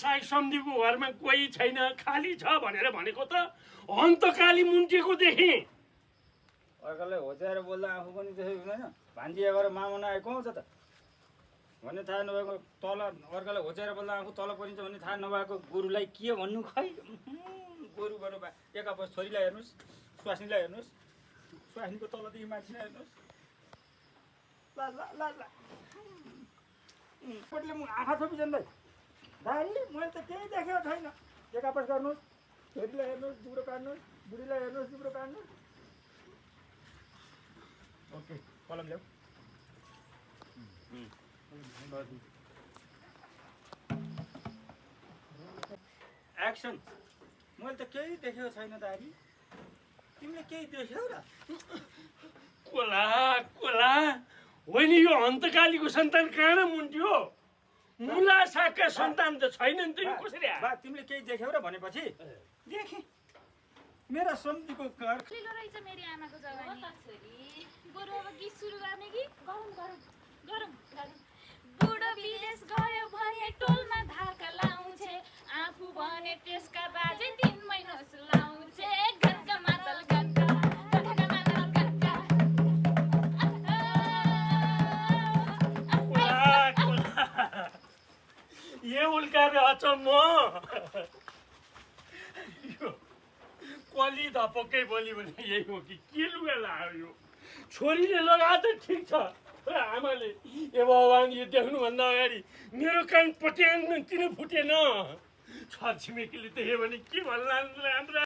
साग सम्धीको घरमा कोही छैन खाली छ भनेर भनेको त अन्तकाली मुन्टेको देखेँ। अर्कालाई होच्याएर बोल्दा आफू पनि त्यसै हुँदैन। भान्जी गएर मामन आएको आउँछ त भन्ने थाहा नभएको तल अर्कालाई होच्याएर बोल्दा आफू तल परिन्छ भन्ने थाहा नभएको गोरुलाई के भन्नु खै। गोरु गर्नु भए एक आपस छोरीलाई हेर्नुहोस्, स्वास्नीलाई हेर्नुहोस्, स्वास्नीको तलदेखि मान्छेलाई हेर्नुहोस्। ला ला ला ला कोटले म आँखा छोपिजन्दै दारी मैले त केही देखेको छैन। एक आपस गर्नुहोस्, छोरीलाई हेर्नुहोस्, दुब्रो काट्नुहोस्, बुढीलाई हेर्नुहोस्, दुब्रो काट्नुहोस्। ओके कलम ल्याऊ। एक्सन। मैले त केही देखेको छैन दारी, तिमीले केही देख्यौ र? कोला कोला होइन, यो अन्तकालीको सन्तान कहाँ र मुन्ट्यो? मुला सागका सन्तान त छैन नि त, यो कसरी आयो? बा तिमीले केही देख्यौ र भनेपछि देखेँ। मेरा सम्झीको घर लिलो रहेछ मेरी आमाको जवानी। बरु अब गीत सुरु गर्ने कि गरौँ गरौँ गरौँ गरौँ। बुढो विदेश गयो भने टोलमा धाका लाउँछे, आफू भने त्यसका बाजे 3 महिना लाउँछे। गन्का मादल गन्का गन्का मादल गन्का। ये उल्काएर अचम्म कली धपक्कै बोली भने यही हो कि के लुगा लाग्यो? छोरीले लगाए त ठिक छ, तर आमाले ए भगवान् यो देख्नुभन्दा अगाडि मेरो कान पट्याङ किन फुटेन? छरछिमेकीले देख्यो भने के भन्ला?